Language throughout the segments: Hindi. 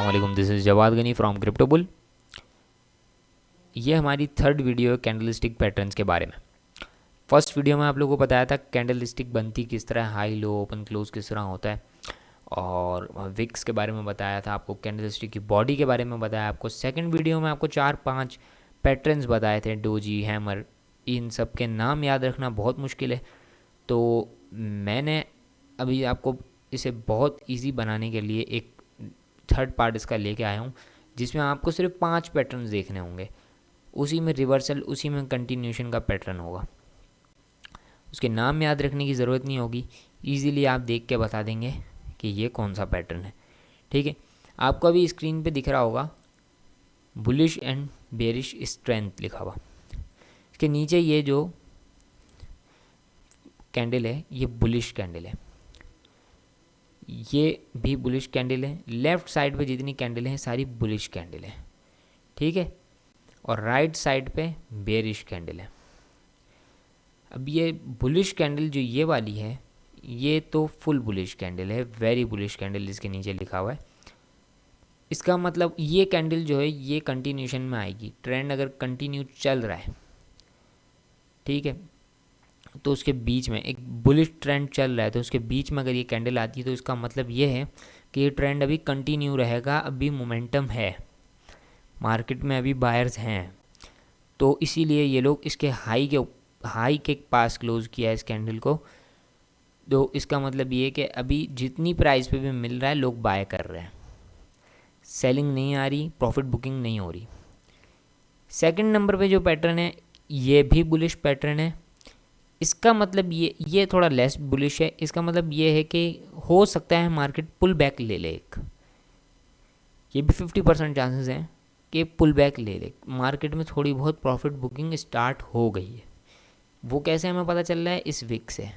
अस्सलाम वालेकुम, this is Jawad Ghani from Cryptobull. ये हमारी थर्ड वीडियो है कैंडलस्टिक पैटर्न्स के बारे में। फर्स्ट वीडियो में आप लोगों को बताया था कैंडलस्टिक बनती किस तरह, हाई लो ओपन क्लोज किस तरह होता है, और विक्स के बारे में बताया था आपको, कैंडलस्टिक की बॉडी के बारे में बताया आपको। सेकंड वीडियो में आपको 4-5 पैटर्न्स बताए थे, डोजी, हैमर। इन सब के नाम याद रखना बहुत मुश्किल है, तो मैंने अभी आपको इसे बहुत इजी बनाने के लिए एक थर्ड पार्ट इसका लेके आया हूँ, जिसमें आपको सिर्फ 5 पैटर्न्स देखने होंगे। उसी में रिवर्सल, उसी में कंटिन्यूशन का पैटर्न होगा। उसके नाम याद रखने की ज़रूरत नहीं होगी, इजीली आप देख के बता देंगे कि ये कौन सा पैटर्न है। ठीक है, आपको अभी स्क्रीन पे दिख रहा होगा बुलिश एंड बेरिश स्ट्रेंथ लिखा हुआ। इसके नीचे ये जो कैंडल है ये बुलिश कैंडल है, ये भी बुलिश कैंडल है। लेफ़्ट साइड पे जितनी कैंडल हैं सारी बुलिश कैंडल है, ठीक है, और राइट साइड पे बेरिश कैंडल है। अब ये बुलिश कैंडल जो ये वाली है, ये तो फुल बुलिश कैंडल है, वेरी बुलिश कैंडल जिसके नीचे लिखा हुआ है। इसका मतलब ये कैंडल जो है ये कंटिन्यूशन में आएगी। ट्रेंड अगर कंटिन्यू चल रहा है, ठीक है, तो उसके बीच में एक बुलिश ट्रेंड चल रहा है, तो उसके बीच में अगर ये कैंडल आती है तो इसका मतलब ये है कि ये ट्रेंड अभी कंटिन्यू रहेगा, अभी मोमेंटम है, मार्केट में अभी बायर्स हैं। तो इसीलिए ये लोग इसके हाई के पास क्लोज किया है इस कैंडल को। तो इसका मतलब ये कि अभी जितनी प्राइस पे भी मिल रहा है लोग बाय कर रहे हैं, सेलिंग नहीं आ रही, प्रॉफिट बुकिंग नहीं हो रही। सेकंड नंबर पे जो पैटर्न है ये भी बुलिश पैटर्न है। इसका मतलब ये थोड़ा लेस बुलिश है। इसका मतलब ये है कि हो सकता है मार्केट पुल बैक ले ले एक, ये भी 50% चांसेस हैं कि पुल बैक ले ले। मार्केट में थोड़ी बहुत प्रॉफिट बुकिंग स्टार्ट हो गई है। वो कैसे हमें पता चल रहा है? इस विक से।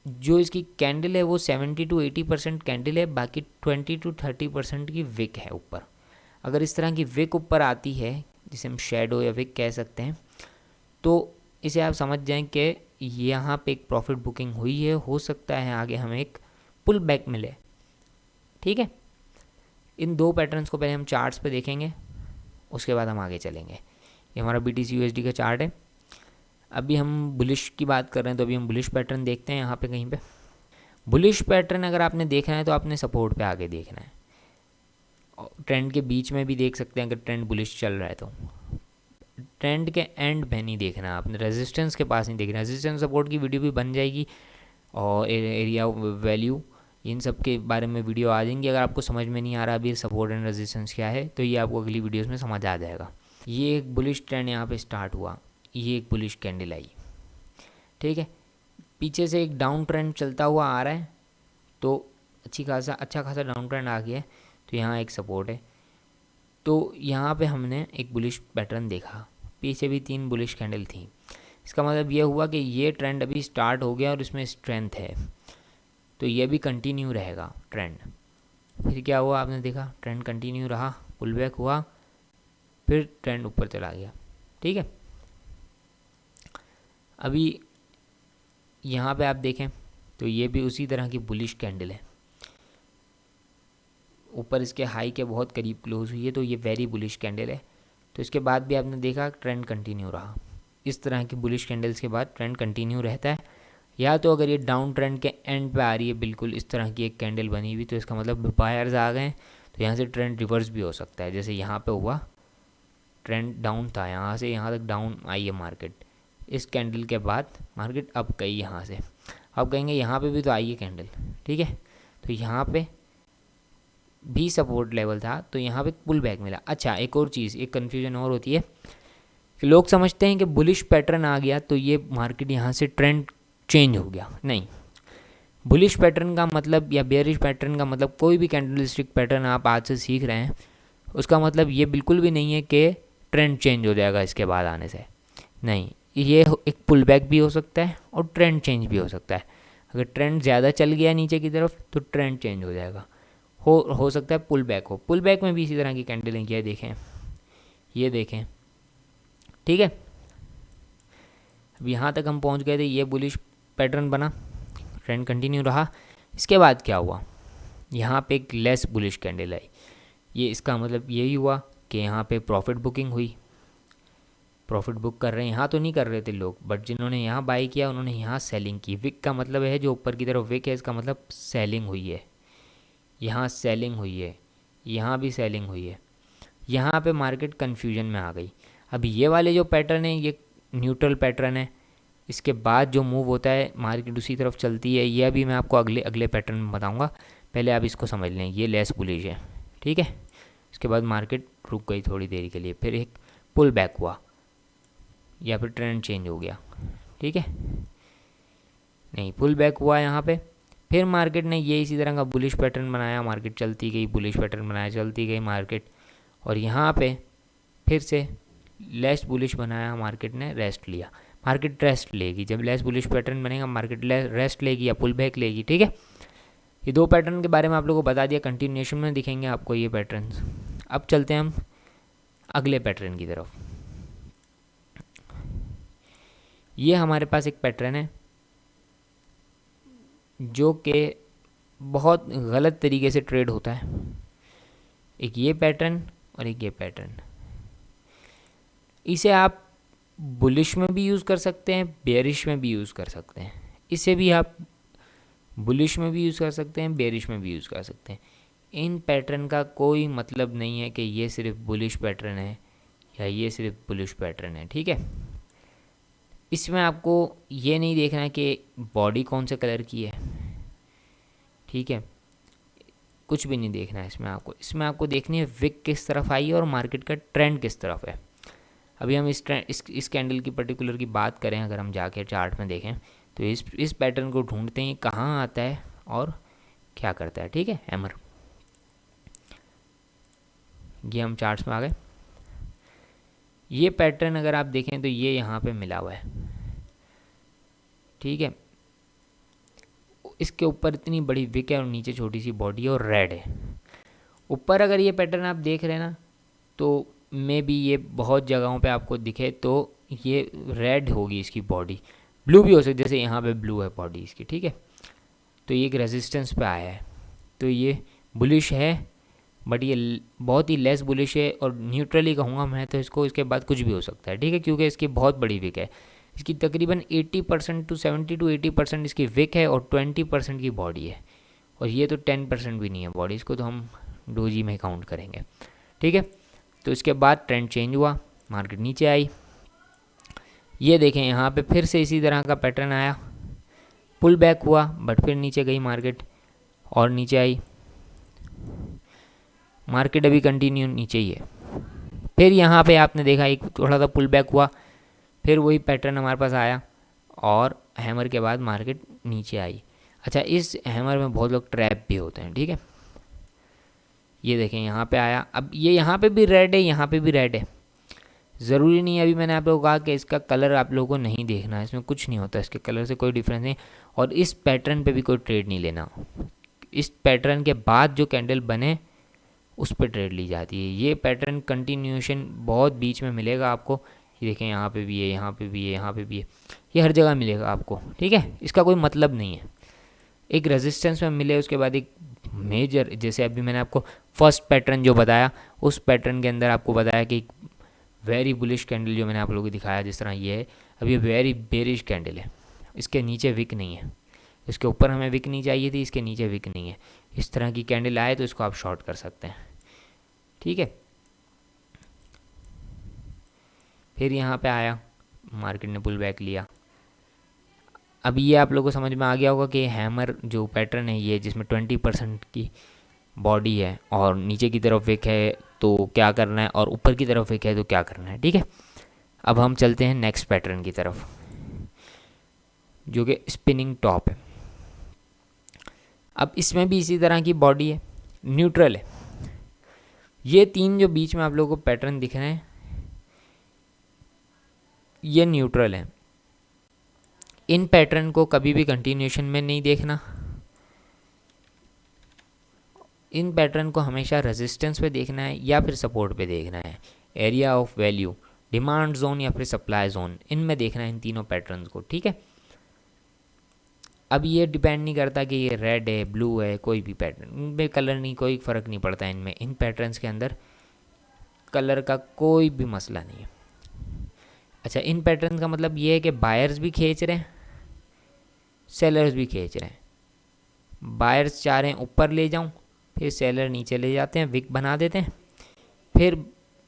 जो इसकी कैंडल है वो 70-80% कैंडल है, बाकी 20-30% की विक है ऊपर। अगर इस तरह की विक ऊपर आती है, जिसे हम शेडो या विक कह सकते हैं, तो इसे आप समझ जाएं कि यहाँ पे एक प्रॉफिट बुकिंग हुई है, हो सकता है आगे हमें एक पुल बैक मिले। ठीक है, इन दो पैटर्न्स को पहले हम चार्ट्स पे देखेंगे, उसके बाद हम आगे चलेंगे। ये हमारा BTC USD का चार्ट है। अभी हम बुलिश की बात कर रहे हैं, तो अभी हम बुलिश पैटर्न देखते हैं। यहाँ पे कहीं पे बुलिश पैटर्न अगर आपने देखना है तो आपने सपोर्ट पे आगे देखना है, ट्रेंड के बीच में भी देख सकते हैं अगर ट्रेंड बुलिश चल रहा है तो। ट्रेंड के एंड पे नहीं देखना, आपने रेजिस्टेंस के पास नहीं देखना। रेजिस्टेंस सपोर्ट की वीडियो भी बन जाएगी, और एरिया वैल्यू, इन सब के बारे में वीडियो आ जाएंगी। अगर आपको समझ में नहीं आ रहा अभी सपोर्ट एंड रेजिस्टेंस क्या है, तो ये आपको अगली वीडियोस में समझ आ जाएगा। ये एक बुलिश ट्रेंड यहाँ पे स्टार्ट हुआ, ये एक बुलिश कैंडल आई, ठीक है। पीछे से एक डाउन ट्रेंड चलता हुआ आ रहा है, तो अच्छा खासा डाउन ट्रेंड आ गया है, तो यहाँ एक सपोर्ट है। तो यहाँ पे हमने एक बुलिश पैटर्न देखा, पीछे भी 3 बुलिश कैंडल थी। इसका मतलब ये हुआ कि ये ट्रेंड अभी स्टार्ट हो गया और इसमें स्ट्रेंथ है, तो ये भी कंटिन्यू रहेगा ट्रेंड। फिर क्या हुआ आपने देखा, ट्रेंड कंटिन्यू रहा, पुल बैक हुआ, फिर ट्रेंड ऊपर चला गया, ठीक है। अभी यहाँ पे आप देखें तो ये भी उसी तरह की बुलिश कैंडल है, ऊपर इसके हाई के बहुत करीब क्लोज हुई है, तो ये वेरी बुलिश कैंडल है। तो इसके बाद भी आपने देखा ट्रेंड कंटिन्यू रहा। इस तरह की बुलिश कैंडल्स के बाद ट्रेंड कंटिन्यू रहता है। या तो अगर ये डाउन ट्रेंड के एंड पे आ रही है, बिल्कुल इस तरह की एक कैंडल बनी हुई, तो इसका मतलब बायर्स आ गए हैं, तो यहाँ से ट्रेंड रिवर्स भी हो सकता है। जैसे यहाँ पे हुआ, ट्रेंड डाउन था, यहाँ से यहाँ तक डाउन आई है मार्केट, इस कैंडल के बाद मार्केट अप गई यहाँ से। अब कहेंगे यहाँ पे भी तो आई है कैंडल, ठीक है, तो यहाँ पे भी सपोर्ट लेवल था, तो यहाँ पे पुल बैक मिला। अच्छा, एक और चीज़, एक कन्फ्यूजन और होती है कि लोग समझते हैं कि बुलिश पैटर्न आ गया तो ये मार्केट यहाँ से ट्रेंड चेंज हो गया। नहीं, बुलिश पैटर्न का मतलब या बेयरिश पैटर्न का मतलब, कोई भी कैंडलस्टिक पैटर्न आप आज से सीख रहे हैं, उसका मतलब ये बिल्कुल भी नहीं है कि ट्रेंड चेंज हो जाएगा इसके बाद आने से। नहीं, ये एक पुल बैक भी हो सकता है और ट्रेंड चेंज भी हो सकता है। अगर ट्रेंड ज़्यादा चल गया नीचे की तरफ तो ट्रेंड चेंज हो जाएगा, हो सकता है पुल बैक हो। पुल बैक में भी इसी तरह की कैंडलें ये देखें, ये देखें, ठीक है। अब यहाँ तक हम पहुँच गए थे, ये बुलिश पैटर्न बना, ट्रेंड कंटिन्यू रहा। इसके बाद क्या हुआ, यहाँ पे एक लेस बुलिश कैंडल आई। ये इसका मतलब यही हुआ कि यहाँ पे प्रॉफिट बुकिंग हुई, प्रॉफिट बुक कर रहे हैं। यहाँ तो नहीं कर रहे थे लोग, बट जिन्होंने यहाँ बाई किया उन्होंने यहाँ सेलिंग की। विक का मतलब है जो ऊपर की तरफ विक है, इसका मतलब सेलिंग हुई है। यहाँ सेलिंग हुई है, यहाँ भी सेलिंग हुई है। यहाँ पे मार्केट कन्फ्यूजन में आ गई। अब ये वाले जो पैटर्न है ये न्यूट्रल पैटर्न है, इसके बाद जो मूव होता है मार्केट उसी तरफ चलती है। ये अभी मैं आपको अगले पैटर्न में बताऊंगा, पहले आप इसको समझ लें। ये लेस बुलिश है, ठीक है। इसके बाद मार्केट रुक गई थोड़ी देर के लिए, फिर एक पुल बैक हुआ या फिर ट्रेंड चेंज हो गया, ठीक है। नहीं, पुल बैक हुआ यहाँ पे, फिर मार्केट ने ये इसी तरह का बुलिश पैटर्न बनाया, मार्केट चलती गई, बुलिश पैटर्न बनाया, चलती गई मार्केट, और यहाँ पे फिर से लेस बुलिश बनाया, मार्केट ने रेस्ट लिया। मार्केट रेस्ट लेगी, जब लेस बुलिश पैटर्न बनेगा मार्केट रेस्ट लेगी या पुल बैक लेगी, ठीक है। ये दो पैटर्न के बारे में आप लोगों को बता दिया, कंटिन्यूएशन में दिखेंगे आपको ये पैटर्न्स। अब चलते हैं हम अगले पैटर्न की तरफ। ये हमारे पास एक पैटर्न है जो कि बहुत गलत तरीके से ट्रेड होता है। एक ये पैटर्न और एक ये पैटर्न, इसे आप बुलिश में भी यूज़ कर सकते हैं, बेयरिश में भी यूज़ कर सकते हैं। इसे भी आप बुलिश में भी यूज़ कर सकते हैं, बेयरिश में भी यूज़ कर सकते हैं। इन पैटर्न का कोई मतलब नहीं है कि ये सिर्फ बुलिश पैटर्न है या ये सिर्फ बुलिश पैटर्न है, ठीक है। इसमें आपको ये नहीं देखना कि बॉडी कौन से कलर की है, ठीक है, कुछ भी नहीं देखना है इसमें आपको देखनी है विक किस तरफ आई है और मार्केट का ट्रेंड किस तरफ है। अभी हम इस कैंडल की पर्टिकुलर की बात करें, अगर हम जाके चार्ट में देखें तो इस पैटर्न को ढूंढते हैं कहाँ आता है और क्या करता है, ठीक है। हैमर, ये हम चार्ट्स में आ गए। ये पैटर्न अगर आप देखें तो ये यहाँ पे मिला हुआ है, ठीक है। इसके ऊपर इतनी बड़ी विक है और नीचे छोटी सी बॉडी है और रेड है। ऊपर अगर ये पैटर्न आप देख रहे हैं ना, तो मे बी ये बहुत जगहों पे आपको दिखे तो ये रेड होगी इसकी बॉडी, ब्लू भी हो सकती है, जैसे यहाँ पे ब्लू है बॉडी इसकी, ठीक है। तो ये एक रेजिस्टेंस पे आया है, तो ये बुलिश है, बट ये बहुत ही लेस बुलिश है और न्यूट्रली कहूँगा मैं तो इसको। इसके बाद कुछ भी हो सकता है, ठीक है, क्योंकि इसकी बहुत बड़ी विक है। इसकी तकरीबन 80% टू 70 to 80% इसकी विक है और 20% की बॉडी है, और ये तो 10% भी नहीं है बॉडी, इसको तो हम डोजी में काउंट करेंगे, ठीक है। तो इसके बाद ट्रेंड चेंज हुआ, मार्केट नीचे आई। ये देखें यहाँ पे फिर से इसी तरह का पैटर्न आया, पुल बैक हुआ, बट फिर नीचे गई मार्केट और नीचे आई। मार्केट अभी कंटिन्यू नीचे ही है। फिर यहाँ पे आपने देखा एक थोड़ा सा पुल बैक हुआ, फिर वही पैटर्न हमारे पास आया और हैमर के बाद मार्केट नीचे आई। अच्छा, इस हैमर में बहुत लोग ट्रैप भी होते हैं, ठीक है। ये देखें यहाँ पे आया, अब ये यहाँ पे भी रेड है, यहाँ पे भी रेड है। ज़रूरी नहीं है, अभी मैंने आप लोगों को कहा कि इसका कलर आप लोगों को नहीं देखना है, इसमें कुछ नहीं होता, इसके कलर से कोई डिफरेंस नहीं। और इस पैटर्न पे भी कोई ट्रेड नहीं लेना, इस पैटर्न के बाद जो कैंडल बने उस पर ट्रेड ली जाती है। ये पैटर्न कंटिन्यूएशन बहुत बीच में मिलेगा आपको, ये देखें यहाँ पे भी है, यहाँ पे भी है, यहाँ पे भी है, ये हर जगह मिलेगा आपको, ठीक है। इसका कोई मतलब नहीं है, एक रेजिस्टेंस में मिले उसके बाद एक मेजर, जैसे अभी मैंने आपको फर्स्ट पैटर्न जो बताया उस पैटर्न के अंदर आपको बताया कि वेरी बुलिश कैंडल जो मैंने आप लोगों को दिखाया जिस तरह ये है, अभी वेरी बेरिश कैंडल है, इसके नीचे विक नहीं है, इसके ऊपर हमें विक नहीं चाहिए थी, इसके नीचे विक नहीं है। इस तरह की कैंडल आए तो इसको आप शॉर्ट कर सकते हैं, ठीक है। फिर यहाँ पे आया, मार्केट ने पुल बैक लिया। अब ये आप लोगों को समझ में आ गया होगा कि हैमर जो पैटर्न है ये जिसमें 20% की बॉडी है और नीचे की तरफ विक है तो क्या करना है, और ऊपर की तरफ विक है तो क्या करना है, ठीक है। अब हम चलते हैं नेक्स्ट पैटर्न की तरफ जो कि स्पिनिंग टॉप है। अब इसमें भी इसी तरह की बॉडी है, न्यूट्रल है। ये तीन जो बीच में आप लोगों को पैटर्न दिख रहे हैं ये न्यूट्रल है। इन पैटर्न को कभी भी कंटिन्यूएशन में नहीं देखना, इन पैटर्न को हमेशा रेजिस्टेंस पे देखना है या फिर सपोर्ट पे देखना है, area of value, demand zone या फिर सप्लाई जोन, इनमें देखना है इन तीनों पैटर्न्स को, ठीक है। अब ये डिपेंड नहीं करता कि ये रेड है, ब्लू है, कोई भी पैटर्न में कलर नहीं, कोई फ़र्क नहीं पड़ता इनमें। इन पैटर्न्स के अंदर कलर का कोई भी मसला नहीं है। अच्छा, इन पैटर्न का मतलब ये है कि बायर्स भी खींच रहे हैं, सेलर्स भी खींच रहे हैं। बायर्स चाह रहे हैं ऊपर ले जाऊं, फिर सेलर नीचे ले जाते हैं, विक बना देते हैं,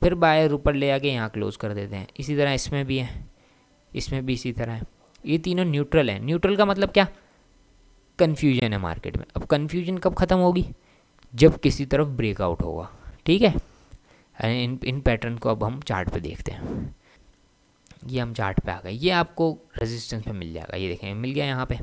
फिर बायर ऊपर ले आके यहाँ क्लोज कर देते हैं। इसी तरह इसमें भी है, इसमें भी इसी तरह है। ये तीनों न्यूट्रल हैं। न्यूट्रल का मतलब क्या? कन्फ्यूजन है मार्केट में। अब कन्फ्यूजन कब ख़त्म होगी? जब किसी तरफ ब्रेकआउट होगा। ठीक है, इन पैटर्न को अब हम चार्ट पे देखते हैं। ये हम चार्ट पे आ गए, ये आपको रेजिस्टेंस पे मिल जाएगा। ये देखें, मिल गया यहाँ पे।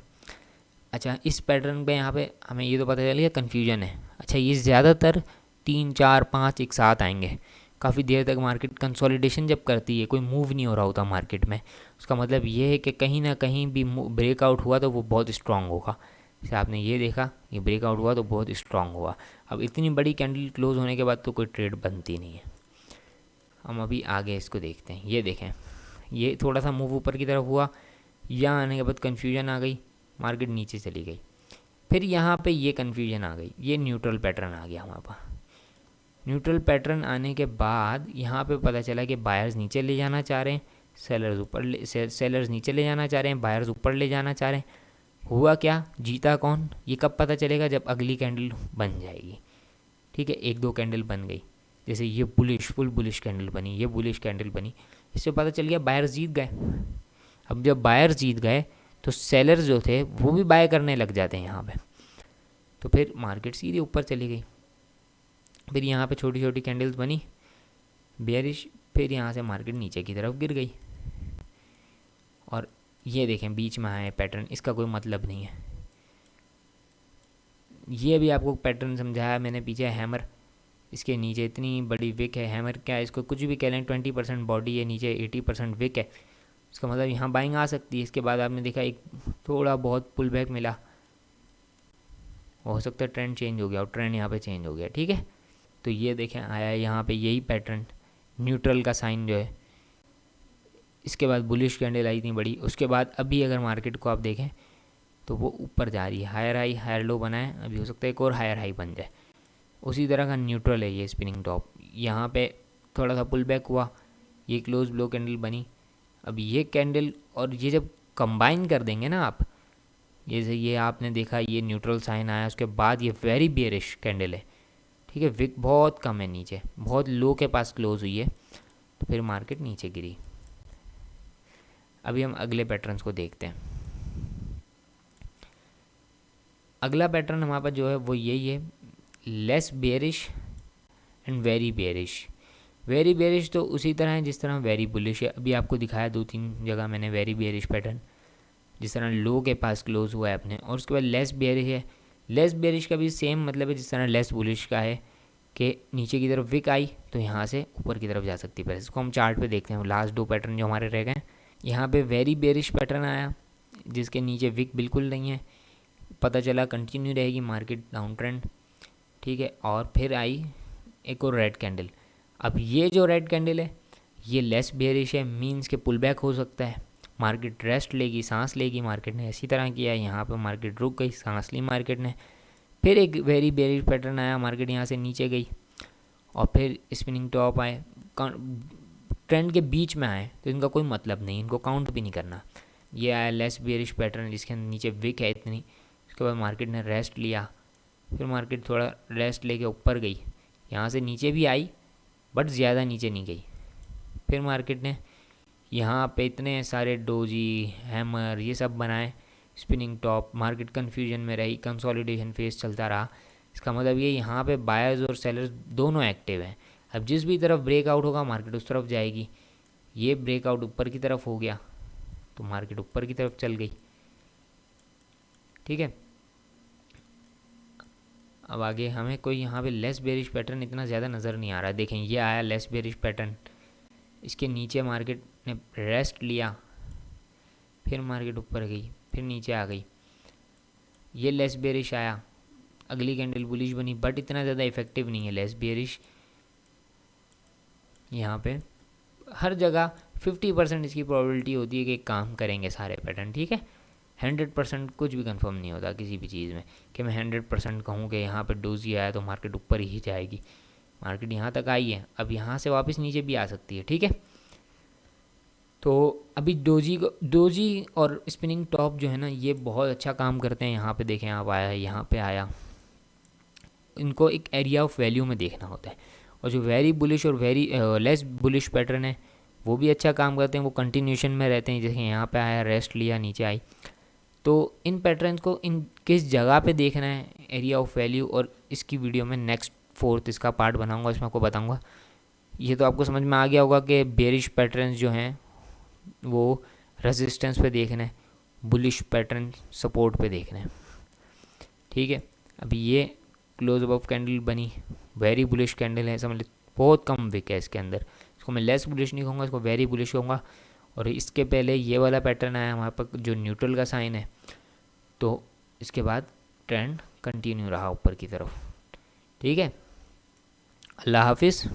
अच्छा, इस पैटर्न पे यहाँ पे हमें ये तो पता चल गया कन्फ्यूजन है। अच्छा, ये ज़्यादातर 3 4 5 एक साथ आएंगे। काफ़ी देर तक मार्केट कंसोलिडेशन जब करती है, कोई मूव नहीं हो रहा होता मार्केट में, उसका मतलब ये है कि कहीं ना कहीं भी ब्रेकआउट हुआ तो वो बहुत स्ट्रांग होगा। जैसे आपने ये देखा, ये ब्रेकआउट हुआ तो बहुत स्ट्रांग हुआ। अब इतनी बड़ी कैंडल क्लोज होने के बाद तो कोई ट्रेड बनती नहीं है। हम अभी आगे इसको देखते हैं। ये देखें, ये थोड़ा सा मूव ऊपर की तरफ हुआ, यहाँ आने के बाद कन्फ्यूजन आ गई, मार्केट नीचे चली गई। फिर यहाँ पे ये कन्फ्यूजन आ गई, ये न्यूट्रल पैटर्न आ गया हमारे पास। न्यूट्रल पैटर्न आने के बाद यहाँ पे पता चला कि बायर्स नीचे ले जाना चाह रहे हैं, सेलर्स नीचे ले जाना चाह रहे हैं, बायर्स ऊपर ले जाना चाह रहे हैं। हुआ क्या? जीता कौन? ये कब पता चलेगा? जब अगली कैंडल बन जाएगी। ठीक है, 1 2 कैंडल बन गई, जैसे ये फुल बुलिश कैंडल बनी, ये बुलिश कैंडल बनी, इससे पता चल गया बायर्स जीत गए। अब जब बायर्स जीत गए तो सेलर्स जो थे वो भी बाय करने लग जाते हैं यहाँ पे, तो फिर मार्केट सीधे ऊपर चली गई। फिर यहाँ पे छोटी छोटी कैंडल्स बनी बेयरिश, फिर यहाँ से मार्केट नीचे की तरफ गिर गई। और ये देखें बीच में आए पैटर्न, इसका कोई मतलब नहीं है। ये भी आपको पैटर्न समझाया मैंने पीछे, हैमर, इसके नीचे इतनी बड़ी विक है। हैमर क्या है? इसको कुछ भी कह लें, 20% बॉडी है, नीचे 80% विक है। इसका मतलब यहाँ बाइंग आ सकती है। इसके बाद आपने देखा एक थोड़ा बहुत पुल बैक मिला, हो सकता है ट्रेंड चेंज हो गया, और ट्रेंड यहाँ पे चेंज हो गया। ठीक है, तो ये देखें आया यहाँ पे यही पैटर्न, न्यूट्रल का साइन जो है। इसके बाद बुलिश कैंडल आई थी बड़ी। उसके बाद अभी अगर मार्केट को आप देखें तो वो ऊपर जा रही है, हायर हाई हायर लो बना है, अभी हो सकता है एक और हायर हाई बन जाए। उसी तरह का न्यूट्रल है ये स्पिनिंग टॉप। यहाँ पे थोड़ा सा पुल बैक हुआ, ये क्लोज ब्लो कैंडल बनी। अब ये कैंडल और ये जब कंबाइन कर देंगे ना आप, जैसे ये आपने देखा ये न्यूट्रल साइन आया, उसके बाद ये वेरी बेयरिश कैंडल है। ठीक है, विक बहुत कम है, नीचे बहुत लो के पास क्लोज हुई है, तो फिर मार्केट नीचे गिरी। अभी हम अगले पैटर्न्स को देखते हैं। अगला पैटर्न हमारे पास जो है वो यही है, less bearish and very bearish. Very bearish तो उसी तरह है जिस तरह वेरी बुलिश है। अभी आपको दिखाया 2 3 जगह मैंने वेरी बेयरिश पैटर्न, जिस तरह लो के पास क्लोज हुआ है अपने। और उसके बाद लेस बेयरिश है। लेस बेयरिश का भी सेम मतलब है जिस तरह लेस बुलिश का है, कि नीचे की तरफ विक आई तो यहाँ से ऊपर की तरफ जा सकती है। इसको हम चार्ट पे देखते हैं, लास्ट 2 पैटर्न जो हमारे रह गए। यहाँ पे वेरी बेयरिश पैटर्न आया जिसके नीचे विक बिल्कुल नहीं है, पता चला कंटिन्यू रहेगी मार्केट डाउन ट्रेंड। ठीक है, और फिर आई एक और रेड कैंडल। अब ये जो रेड कैंडल है ये लेस बेयरिश है, मीन्स के पुल बैक हो सकता है, मार्केट रेस्ट लेगी, सांस लेगी। मार्केट ने इसी तरह किया, यहाँ पे मार्केट रुक गई, सांस ली मार्केट ने। फिर एक वेरी बेयरिश पैटर्न आया, मार्केट यहाँ से नीचे गई, और फिर स्पिनिंग टॉप आए, ट्रेंड के बीच में आए, तो इनका कोई मतलब नहीं, इनको काउंट भी नहीं करना। ये आया लेस बेयरिश पैटर्न जिसके नीचे विक है इतनी। उसके बाद मार्केट ने रेस्ट लिया, फिर मार्केट थोड़ा रेस्ट लेके ऊपर गई, यहाँ से नीचे भी आई बट ज़्यादा नीचे नहीं गई। फिर मार्केट ने यहाँ पे इतने सारे डोजी, हैमर, ये सब बनाए, स्पिनिंग टॉप। मार्केट कन्फ्यूजन में रही, कंसोलिडेशन फेस चलता रहा। इसका मतलब ये यहाँ पे बायर्स और सेलर्स दोनों एक्टिव हैं। अब जिस भी तरफ ब्रेकआउट होगा मार्केट उस तरफ जाएगी। ये ब्रेकआउट ऊपर की तरफ हो गया तो मार्केट ऊपर की तरफ चल गई। ठीक है, अब आगे हमें कोई यहाँ पे लेस बेरिश पैटर्न इतना ज़्यादा नज़र नहीं आ रहा है। देखें ये आया लेस बेरिश पैटर्न, इसके नीचे मार्केट ने रेस्ट लिया, फिर मार्केट ऊपर गई, फिर नीचे आ गई। ये लेस बेरिश आया, अगली कैंडल बुलिश बनी, बट इतना ज़्यादा इफेक्टिव नहीं है लेस बेरिश। यहाँ पे हर जगह 50% इसकी प्रोबेबिलिटी होती है कि काम करेंगे सारे पैटर्न। ठीक है, 100% कुछ भी कंफर्म नहीं होता किसी भी चीज़ में कि मैं 100% कहूँ कि यहाँ पे डोजी आया तो मार्केट ऊपर ही जाएगी। मार्केट यहाँ तक आई है, अब यहाँ से वापस नीचे भी आ सकती है, ठीक है। तो अभी डोजी और स्पिनिंग टॉप जो है ना, ये बहुत अच्छा काम करते हैं। यहाँ पे देखें आप, आया है, यहाँ पे आया, इनको एक एरिया ऑफ वैल्यू में देखना होता है। और जो वेरी बुलिश और वेरी लेस बुलिश पैटर्न है वो भी अच्छा काम करते हैं, वो कंटिन्यूशन में रहते हैं। जैसे यहाँ पे आया, रेस्ट लिया, नीचे आई, तो इन पैटर्न्स को इन किस जगह पे देखना है, एरिया ऑफ वैल्यू, और इसकी वीडियो में नेक्स्ट 4th इसका पार्ट बनाऊंगा, इसमें आपको बताऊंगा। ये तो आपको समझ में आ गया होगा कि बेरिश पैटर्न्स जो हैं वो रेजिस्टेंस पे देखना है, बुलिश पैटर्न सपोर्ट पे देखना है, ठीक है। अभी ये क्लोज अबव कैंडल बनी, वेरी बुलिश कैंडल है, समझ लीजिए बहुत कम विक है इसके अंदर। इसको मैं लेस बुलिश नहीं कहूँगा, इसको वेरी बुलिश कहूँगा। और इसके पहले ये वाला पैटर्न आया हमारे पास जो न्यूट्रल का साइन है, तो इसके बाद ट्रेंड कंटिन्यू रहा ऊपर की तरफ, ठीक है। अल्लाह हाफिज़।